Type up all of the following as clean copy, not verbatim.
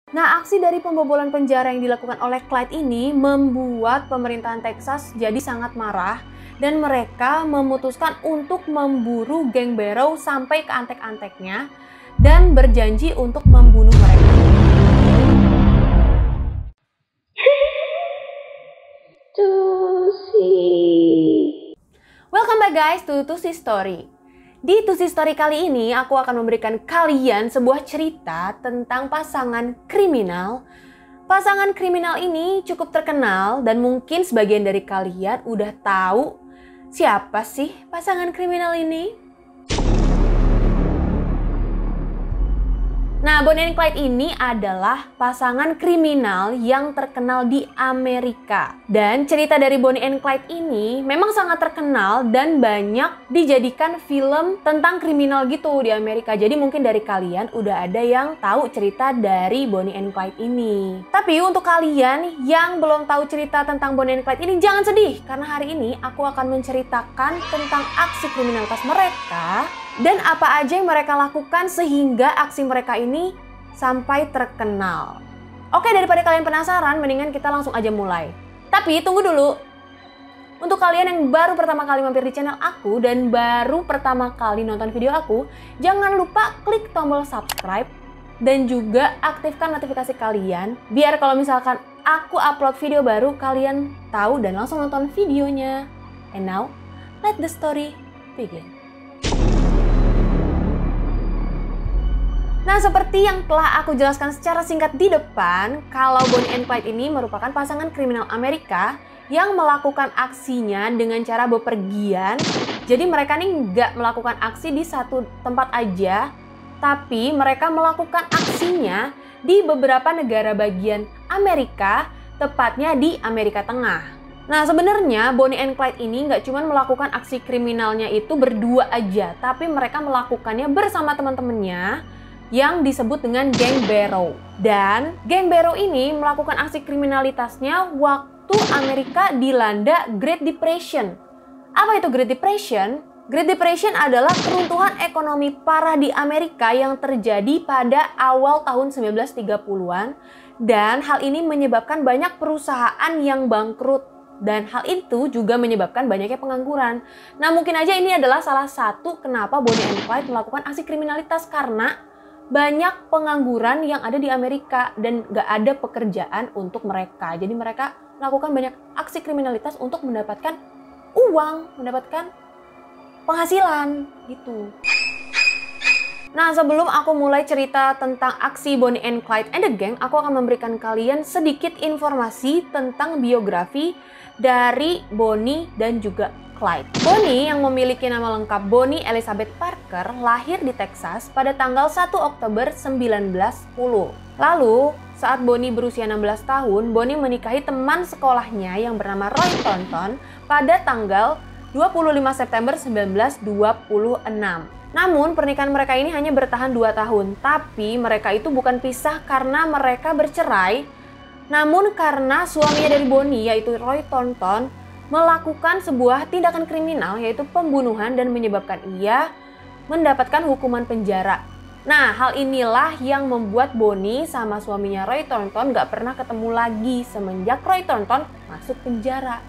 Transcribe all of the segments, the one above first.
Nah, aksi dari pembobolan penjara yang dilakukan oleh Clyde ini membuat pemerintahan Texas jadi sangat marah dan mereka memutuskan untuk memburu geng Barrow sampai ke antek-anteknya dan berjanji untuk membunuh mereka. Welcome back guys to Tusi Story. Di Tusi Story kali ini aku akan memberikan kalian sebuah cerita tentang pasangan kriminal. Pasangan kriminal ini cukup terkenal dan mungkin sebagian dari kalian udah tahu siapa sih pasangan kriminal ini. Nah, Bonnie and Clyde ini adalah pasangan kriminal yang terkenal di Amerika. Dan cerita dari Bonnie and Clyde ini memang sangat terkenal dan banyak dijadikan film tentang kriminal gitu di Amerika. Jadi mungkin dari kalian udah ada yang tahu cerita dari Bonnie and Clyde ini. Tapi untuk kalian yang belum tahu cerita tentang Bonnie and Clyde ini, jangan sedih. Karena hari ini aku akan menceritakan tentang aksi kriminalitas mereka dan apa aja yang mereka lakukan sehingga aksi mereka ini sampai terkenal. Oke, daripada kalian penasaran, mendingan kita langsung aja mulai. Tapi tunggu dulu. Untuk kalian yang baru pertama kali mampir di channel aku dan baru pertama kali nonton video aku, jangan lupa klik tombol subscribe dan juga aktifkan notifikasi kalian biar kalau misalkan aku upload video baru, kalian tahu dan langsung nonton videonya. And now, let the story begin. Nah, seperti yang telah aku jelaskan secara singkat di depan, kalau Bonnie and Clyde ini merupakan pasangan kriminal Amerika yang melakukan aksinya dengan cara bepergian. Jadi mereka nih nggak melakukan aksi di satu tempat aja, tapi mereka melakukan aksinya di beberapa negara bagian Amerika, tepatnya di Amerika Tengah. Nah, sebenarnya Bonnie and Clyde ini nggak cuma melakukan aksi kriminalnya itu berdua aja, tapi mereka melakukannya bersama teman-temannya yang disebut dengan geng Barrow. Dan geng Barrow ini melakukan aksi kriminalitasnya waktu Amerika dilanda Great Depression. Apa itu Great Depression? Great Depression adalah keruntuhan ekonomi parah di Amerika yang terjadi pada awal tahun 1930-an. Dan hal ini menyebabkan banyak perusahaan yang bangkrut. Dan hal itu juga menyebabkan banyaknya pengangguran. Nah, mungkin aja ini adalah salah satu kenapa Bonnie and Clyde melakukan aksi kriminalitas, karena banyak pengangguran yang ada di Amerika dan gak ada pekerjaan untuk mereka. Jadi mereka melakukan banyak aksi kriminalitas untuk mendapatkan uang, mendapatkan penghasilan gitu. Nah, sebelum aku mulai cerita tentang aksi Bonnie and Clyde and the Gang, aku akan memberikan kalian sedikit informasi tentang biografi dari Bonnie dan juga Clyde. Bonnie yang memiliki nama lengkap Bonnie Elizabeth Parker lahir di Texas pada tanggal 1 Oktober 1910. Lalu, saat Bonnie berusia 16 tahun, Bonnie menikahi teman sekolahnya yang bernama Roy Thornton pada tanggal 25 September 1926. Namun, pernikahan mereka ini hanya bertahan 2 tahun, tapi mereka itu bukan pisah karena mereka bercerai, namun karena suaminya dari Bonnie, yaitu Roy Thornton, melakukan sebuah tindakan kriminal, yaitu pembunuhan, dan menyebabkan ia mendapatkan hukuman penjara. Nah, hal inilah yang membuat Bonnie sama suaminya Roy Thornton gak pernah ketemu lagi semenjak Roy Thornton masuk penjara.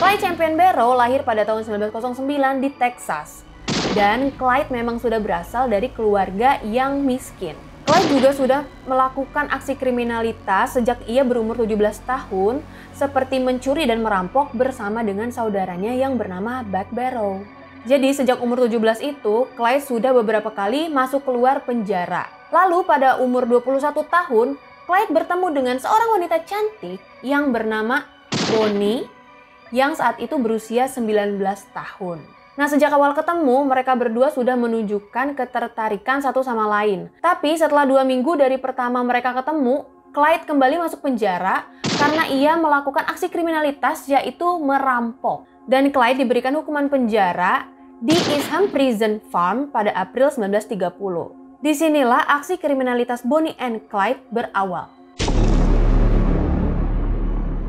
Clyde Champion Barrow lahir pada tahun 1909 di Texas. Dan Clyde memang sudah berasal dari keluarga yang miskin. Clyde juga sudah melakukan aksi kriminalitas sejak ia berumur 17 tahun, seperti mencuri dan merampok bersama dengan saudaranya yang bernama Buck Barrow. Jadi sejak umur 17 itu, Clyde sudah beberapa kali masuk keluar penjara. Lalu pada umur 21 tahun, Clyde bertemu dengan seorang wanita cantik yang bernama Bonnie, yang saat itu berusia 19 tahun. Nah, sejak awal ketemu, mereka berdua sudah menunjukkan ketertarikan satu sama lain. Tapi setelah 2 minggu dari pertama mereka ketemu, Clyde kembali masuk penjara karena ia melakukan aksi kriminalitas, yaitu merampok. Dan Clyde diberikan hukuman penjara di Eastham Prison Farm pada April 1930. Disinilah aksi kriminalitas Bonnie and Clyde berawal.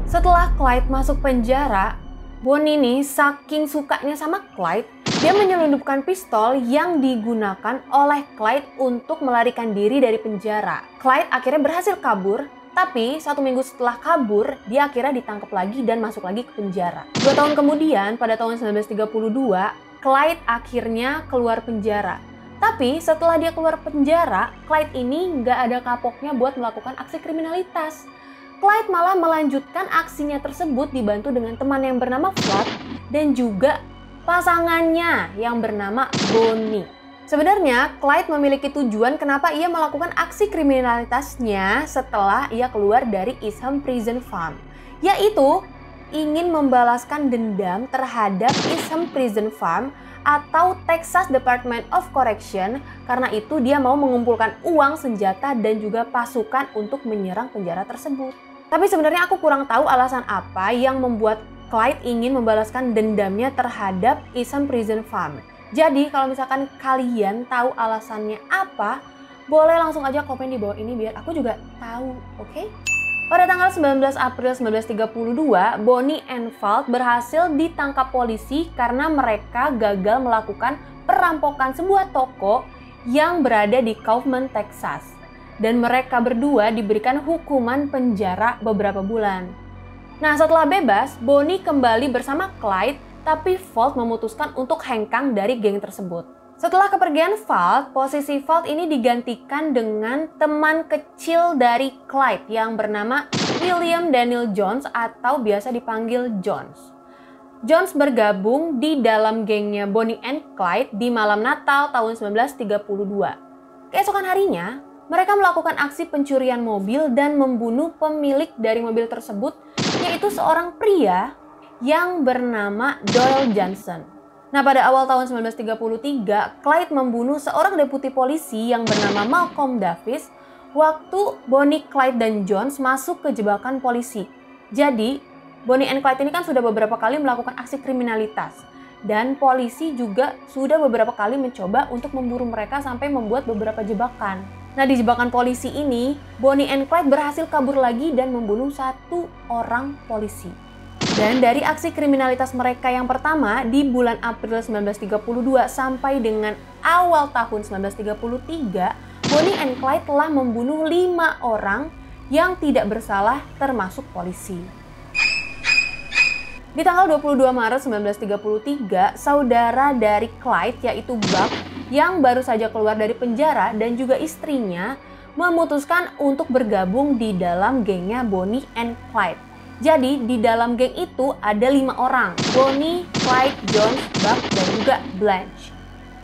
Setelah Clyde masuk penjara, Bonnie nih saking sukanya sama Clyde, Dia menyelundupkan pistol yang digunakan oleh Clyde untuk melarikan diri dari penjara. Clyde akhirnya berhasil kabur, tapi 1 minggu setelah kabur, dia akhirnya ditangkap lagi dan masuk lagi ke penjara. 2 tahun kemudian, pada tahun 1932, Clyde akhirnya keluar penjara. Tapi setelah dia keluar penjara, Clyde ini nggak ada kapoknya buat melakukan aksi kriminalitas. Clyde malah melanjutkan aksinya tersebut dibantu dengan teman yang bernama Flood dan juga pasangannya yang bernama Bonnie. Sebenarnya Clyde memiliki tujuan kenapa ia melakukan aksi kriminalitasnya setelah ia keluar dari Eastham Prison Farm, yaitu ingin membalaskan dendam terhadap Eastham Prison Farm atau Texas Department of Correction. Karena itu dia mau mengumpulkan uang, senjata, dan juga pasukan untuk menyerang penjara tersebut. Tapi sebenarnya aku kurang tahu alasan apa yang membuat Clyde ingin membalaskan dendamnya terhadap Eastham Prison Farm. Jadi kalau misalkan kalian tahu alasannya apa, boleh langsung aja komen di bawah ini biar aku juga tahu, oke? Pada tanggal 19 April 1932, Bonnie and Flood berhasil ditangkap polisi karena mereka gagal melakukan perampokan sebuah toko yang berada di Kaufman, Texas. Dan mereka berdua diberikan hukuman penjara beberapa bulan. Nah, setelah bebas, Bonnie kembali bersama Clyde, tapi Flood memutuskan untuk hengkang dari geng tersebut. Setelah kepergian Flood, posisi Flood ini digantikan dengan teman kecil dari Clyde yang bernama William Daniel Jones atau biasa dipanggil Jones. Jones bergabung di dalam gengnya Bonnie and Clyde di malam Natal tahun 1932. Keesokan harinya, mereka melakukan aksi pencurian mobil dan membunuh pemilik dari mobil tersebut, yaitu seorang pria yang bernama Doyle Johnson. Nah, pada awal tahun 1933, Clyde membunuh seorang deputi polisi yang bernama Malcolm Davis waktu Bonnie, Clyde, dan Jones masuk ke jebakan polisi. Jadi, Bonnie and Clyde ini kan sudah beberapa kali melakukan aksi kriminalitas. Dan polisi juga sudah beberapa kali mencoba untuk memburu mereka sampai membuat beberapa jebakan. Nah, di jebakan polisi ini, Bonnie and Clyde berhasil kabur lagi dan membunuh 1 orang polisi. Dan dari aksi kriminalitas mereka yang pertama di bulan April 1932 sampai dengan awal tahun 1933, Bonnie and Clyde telah membunuh 5 orang yang tidak bersalah termasuk polisi. Di tanggal 22 Maret 1933, saudara dari Clyde yaitu Buck yang baru saja keluar dari penjara dan juga istrinya memutuskan untuk bergabung di dalam gengnya Bonnie and Clyde. Jadi di dalam geng itu ada 5 orang, Bonnie, Clyde, Jones, Buck, dan juga Blanche.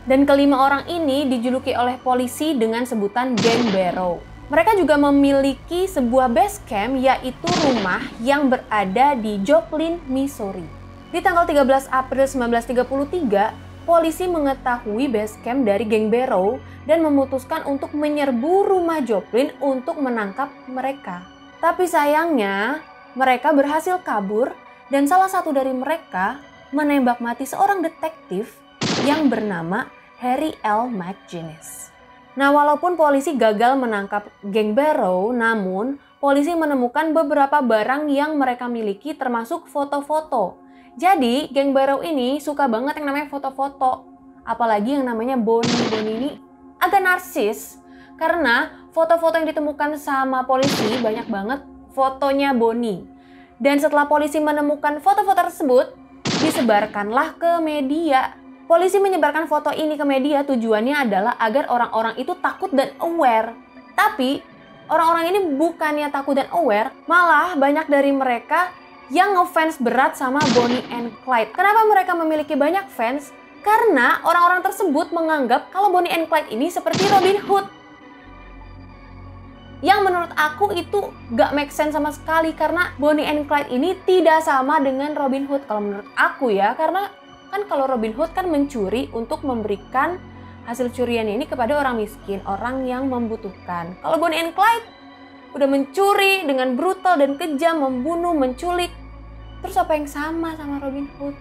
Dan kelima orang ini dijuluki oleh polisi dengan sebutan Geng Barrow. Mereka juga memiliki sebuah base camp yaitu rumah yang berada di Joplin, Missouri. Di tanggal 13 April 1933, polisi mengetahui base camp dari Geng Barrow dan memutuskan untuk menyerbu rumah Joplin untuk menangkap mereka. Tapi sayangnya, mereka berhasil kabur dan salah satu dari mereka menembak mati seorang detektif yang bernama Harry L. McGinnis. Nah, walaupun polisi gagal menangkap Geng Barrow, namun polisi menemukan beberapa barang yang mereka miliki termasuk foto-foto. Jadi, Geng Barrow ini suka banget yang namanya foto-foto. Apalagi yang namanya Bonnie. Bonnie ini agak narsis karena foto-foto yang ditemukan sama polisi banyak banget fotonya Bonnie. Dan setelah polisi menemukan foto-foto tersebut, disebarkanlah ke media. Polisi menyebarkan foto ini ke media tujuannya adalah agar orang-orang itu takut dan aware. Tapi orang-orang ini bukannya takut dan aware, malah banyak dari mereka yang ngefans berat sama Bonnie and Clyde. Kenapa mereka memiliki banyak fans? Karena orang-orang tersebut menganggap kalau Bonnie and Clyde ini seperti Robin Hood. Yang menurut aku itu gak make sense sama sekali karena Bonnie and Clyde ini tidak sama dengan Robin Hood. Kalau menurut aku ya, karena kan kalau Robin Hood kan mencuri untuk memberikan hasil curiannya ini kepada orang miskin, orang yang membutuhkan. Kalau Bonnie and Clyde udah mencuri dengan brutal dan kejam, membunuh, menculik. Terus apa yang sama Robin Hood?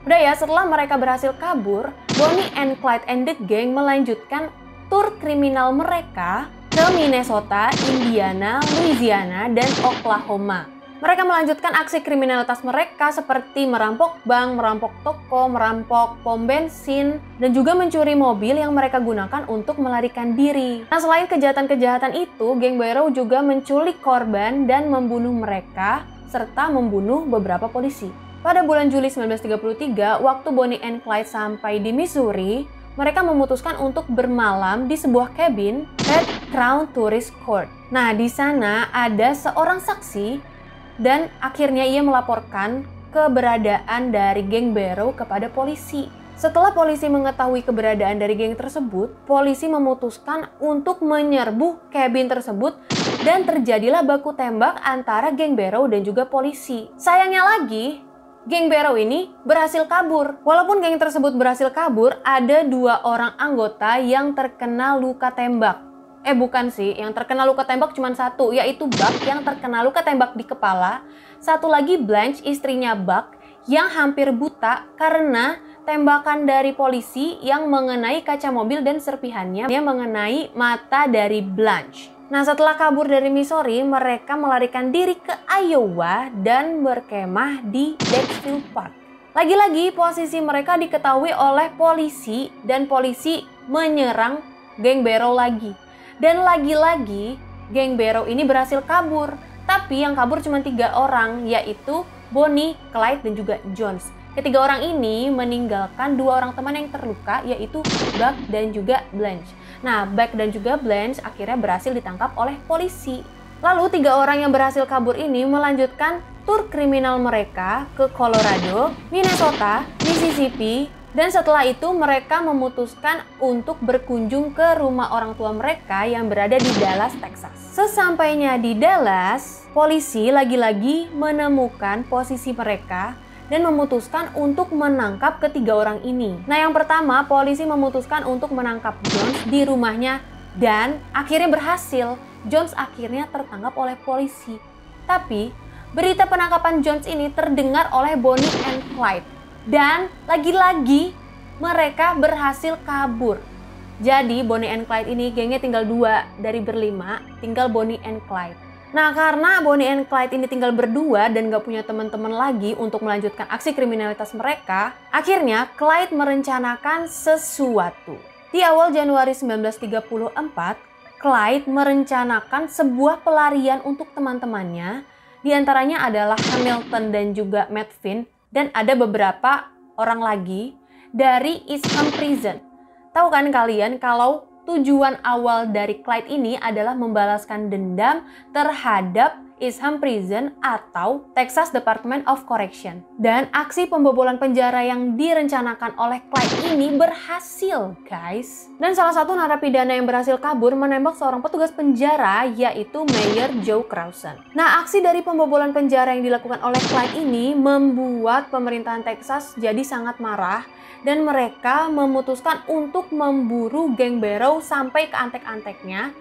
Udah ya, setelah mereka berhasil kabur, Bonnie and Clyde and the Gang melanjutkan tur kriminal mereka ke Minnesota, Indiana, Louisiana, dan Oklahoma. Mereka melanjutkan aksi kriminalitas mereka seperti merampok bank, merampok toko, merampok pom bensin, dan juga mencuri mobil yang mereka gunakan untuk melarikan diri. Nah, selain kejahatan-kejahatan itu, geng Barrow juga menculik korban dan membunuh mereka, serta membunuh beberapa polisi. Pada bulan Juli 1933, waktu Bonnie and Clyde sampai di Missouri, mereka memutuskan untuk bermalam di sebuah cabin Red Crown Tourist Court. Nah, di sana ada seorang saksi dan akhirnya ia melaporkan keberadaan dari geng Barrow kepada polisi. Setelah polisi mengetahui keberadaan dari geng tersebut, polisi memutuskan untuk menyerbu cabin tersebut dan terjadilah baku tembak antara geng Barrow dan juga polisi. Sayangnya lagi, geng Barrow ini berhasil kabur. Walaupun geng tersebut berhasil kabur, ada 2 orang anggota yang terkena luka tembak. Bukan sih, yang terkena luka tembak cuma 1, yaitu Buck yang terkena luka tembak di kepala. Satu lagi Blanche, istrinya Buck, yang hampir buta karena tembakan dari polisi yang mengenai kaca mobil dan serpihannya yang mengenai mata dari Blanche. Nah, setelah kabur dari Missouri, mereka melarikan diri ke Iowa dan berkemah di Dexville Park. Lagi-lagi posisi mereka diketahui oleh polisi dan polisi menyerang geng Barrow lagi. Dan lagi-lagi geng Barrow ini berhasil kabur. Tapi yang kabur cuma 3 orang, yaitu Bonnie, Clyde, dan juga Jones. Ketiga orang ini meninggalkan 2 orang teman yang terluka, yaitu Buck dan juga Blanche. Nah, Buck dan juga Blanche akhirnya berhasil ditangkap oleh polisi. Lalu 3 orang yang berhasil kabur ini melanjutkan tur kriminal mereka ke Colorado, Minnesota, Mississippi, dan setelah itu mereka memutuskan untuk berkunjung ke rumah orang tua mereka yang berada di Dallas, Texas. Sesampainya di Dallas, polisi lagi-lagi menemukan posisi mereka dan memutuskan untuk menangkap ketiga orang ini. Nah, yang pertama, polisi memutuskan untuk menangkap Jones di rumahnya dan akhirnya berhasil. Jones akhirnya tertangkap oleh polisi. Tapi, berita penangkapan Jones ini terdengar oleh Bonnie and Clyde. Dan lagi-lagi mereka berhasil kabur. Jadi Bonnie and Clyde ini gengnya tinggal 2 dari berlima, tinggal Bonnie and Clyde. Nah, karena Bonnie and Clyde ini tinggal berdua dan gak punya teman-teman lagi untuk melanjutkan aksi kriminalitas mereka, akhirnya Clyde merencanakan sesuatu. Di awal Januari 1934, Clyde merencanakan sebuah pelarian untuk teman-temannya. Di antaranya adalah Hamilton dan juga Medvin. Dan ada beberapa orang lagi dari Eastham Prison. Tahu kan kalian kalau tujuan awal dari Clyde ini adalah membalaskan dendam terhadap Eastham Prison atau Texas Department of Correction. Dan aksi pembobolan penjara yang direncanakan oleh Clyde ini berhasil, guys. Dan salah satu narapidana yang berhasil kabur menembak seorang petugas penjara, yaitu Mayor Joe Crewson. Nah, aksi dari pembobolan penjara yang dilakukan oleh Clyde ini membuat pemerintahan Texas jadi sangat marah dan mereka memutuskan untuk memburu geng Barrow sampai ke antek-anteknya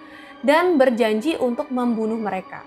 dan berjanji untuk membunuh mereka.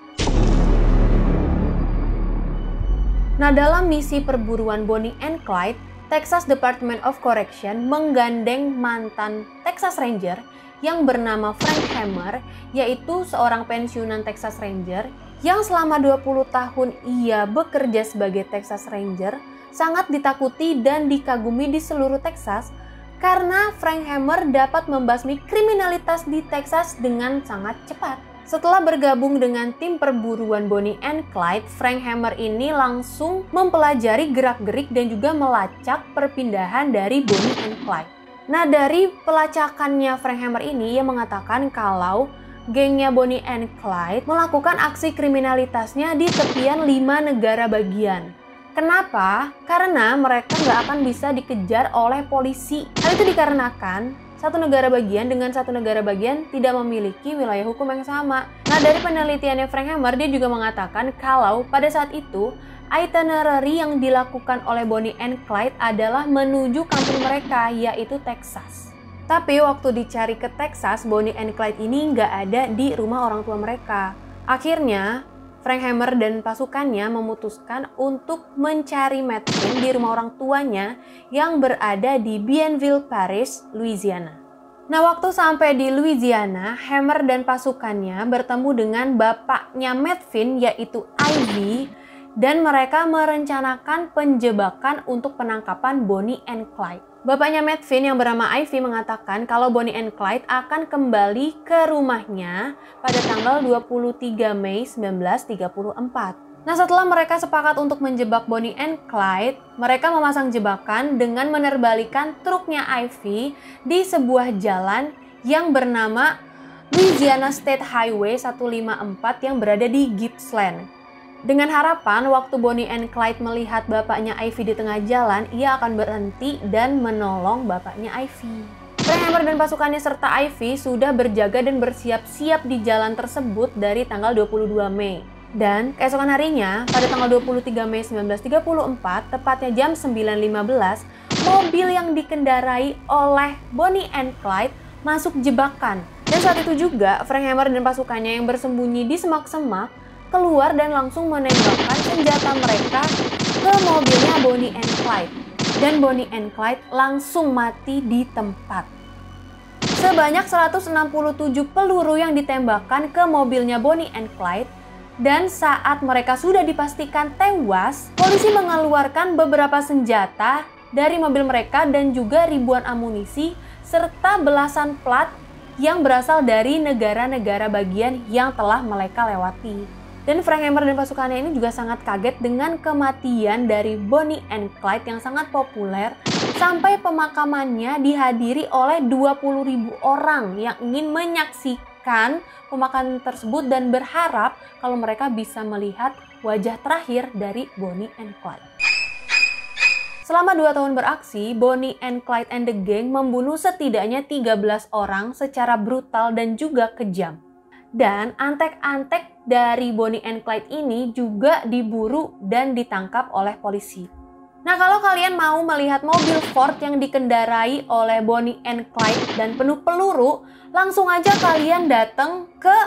Nah, dalam misi perburuan Bonnie and Clyde, Texas Department of Correction menggandeng mantan Texas Ranger yang bernama Frank Hammer, yaitu seorang pensiunan Texas Ranger yang selama 20 tahun ia bekerja sebagai Texas Ranger, sangat ditakuti dan dikagumi di seluruh Texas karena Frank Hammer dapat membasmi kriminalitas di Texas dengan sangat cepat. Setelah bergabung dengan tim perburuan Bonnie and Clyde, Frank Hammer ini langsung mempelajari gerak-gerik dan juga melacak perpindahan dari Bonnie and Clyde. Nah, dari pelacakannya Frank Hammer ini, ia mengatakan kalau gengnya Bonnie and Clyde melakukan aksi kriminalitasnya di tepian 5 negara bagian. Kenapa? Karena mereka nggak akan bisa dikejar oleh polisi. Hal itu dikarenakan satu negara bagian dengan satu negara bagian tidak memiliki wilayah hukum yang sama. Nah, dari penelitiannya Frank Hammer, dia juga mengatakan kalau pada saat itu itinerary yang dilakukan oleh Bonnie and Clyde adalah menuju kampung mereka, yaitu Texas. Tapi waktu dicari ke Texas, Bonnie and Clyde ini nggak ada di rumah orang tua mereka. Akhirnya, Frank Hammer dan pasukannya memutuskan untuk mencari Medvin di rumah orang tuanya yang berada di Bienville Parish, Louisiana. Nah, waktu sampai di Louisiana, Hammer dan pasukannya bertemu dengan bapaknya Medvin, yaitu Ivy, dan mereka merencanakan penjebakan untuk penangkapan Bonnie and Clyde. Bapaknya Matvin yang bernama Ivy mengatakan kalau Bonnie and Clyde akan kembali ke rumahnya pada tanggal 23 Mei 1934. Nah, setelah mereka sepakat untuk menjebak Bonnie and Clyde, mereka memasang jebakan dengan menerbalikan truknya Ivy di sebuah jalan yang bernama Louisiana State Highway 154 yang berada di Gippsland. Dengan harapan waktu Bonnie and Clyde melihat bapaknya Ivy di tengah jalan, ia akan berhenti dan menolong bapaknya Ivy. Frank Hammer dan pasukannya serta Ivy sudah berjaga dan bersiap-siap di jalan tersebut dari tanggal 22 Mei. Dan keesokan harinya, pada tanggal 23 Mei 1934, tepatnya jam 9.15, mobil yang dikendarai oleh Bonnie and Clyde masuk jebakan. Dan saat itu juga, Frank Hammer dan pasukannya yang bersembunyi di semak-semak keluar dan langsung menembakkan senjata mereka ke mobilnya Bonnie and Clyde. Dan Bonnie and Clyde langsung mati di tempat. Sebanyak 167 peluru yang ditembakkan ke mobilnya Bonnie and Clyde. Dan saat mereka sudah dipastikan tewas, polisi mengeluarkan beberapa senjata dari mobil mereka dan juga ribuan amunisi serta belasan plat yang berasal dari negara-negara bagian yang telah mereka lewati. Dan Frank Hammer dan pasukannya ini juga sangat kaget dengan kematian dari Bonnie and Clyde yang sangat populer, sampai pemakamannya dihadiri oleh 20.000 orang yang ingin menyaksikan pemakaman tersebut dan berharap kalau mereka bisa melihat wajah terakhir dari Bonnie and Clyde. Selama 2 tahun beraksi, Bonnie and Clyde and the Gang membunuh setidaknya 13 orang secara brutal dan juga kejam. Dan antek-antek dari Bonnie and Clyde ini juga diburu dan ditangkap oleh polisi. Nah, kalau kalian mau melihat mobil Ford yang dikendarai oleh Bonnie and Clyde dan penuh peluru, langsung aja kalian datang ke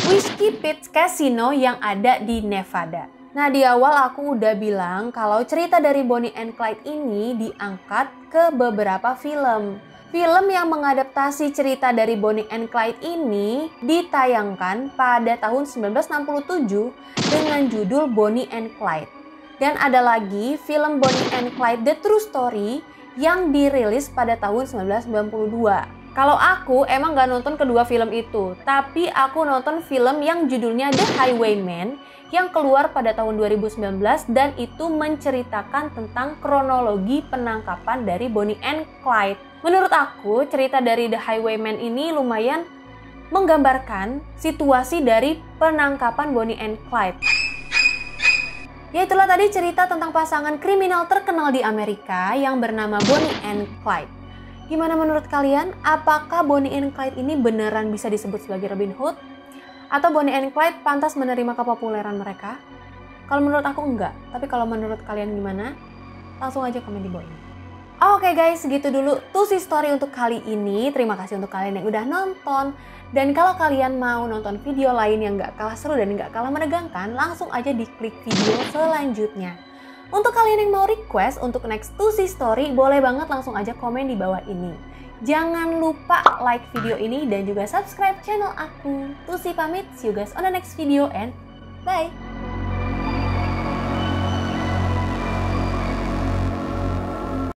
Whiskey Pit Casino yang ada di Nevada. Nah, di awal aku udah bilang kalau cerita dari Bonnie and Clyde ini diangkat ke beberapa film. Film yang mengadaptasi cerita dari Bonnie and Clyde ini ditayangkan pada tahun 1967 dengan judul Bonnie and Clyde. Dan ada lagi film Bonnie and Clyde The True Story yang dirilis pada tahun 1992. Kalau aku emang gak nonton kedua film itu, tapi aku nonton film yang judulnya The Highwayman yang keluar pada tahun 2019 dan itu menceritakan tentang kronologi penangkapan dari Bonnie and Clyde. Menurut aku, cerita dari The Highwayman ini lumayan menggambarkan situasi dari penangkapan Bonnie and Clyde. Ya, itulah tadi cerita tentang pasangan kriminal terkenal di Amerika yang bernama Bonnie and Clyde. Gimana menurut kalian? Apakah Bonnie and Clyde ini beneran bisa disebut sebagai Robin Hood? Atau Bonnie and Clyde pantas menerima kepopuleran mereka? Kalau menurut aku enggak, tapi kalau menurut kalian gimana? Langsung aja komen di bawah ini. Oke guys, segitu dulu Tusi Story untuk kali ini. Terima kasih untuk kalian yang udah nonton. Dan kalau kalian mau nonton video lain yang gak kalah seru dan gak kalah menegangkan, langsung aja diklik video selanjutnya. Untuk kalian yang mau request untuk next Tusi Story, boleh banget langsung aja komen di bawah ini. Jangan lupa like video ini dan juga subscribe channel aku. Tusi pamit, see you guys on the next video and bye!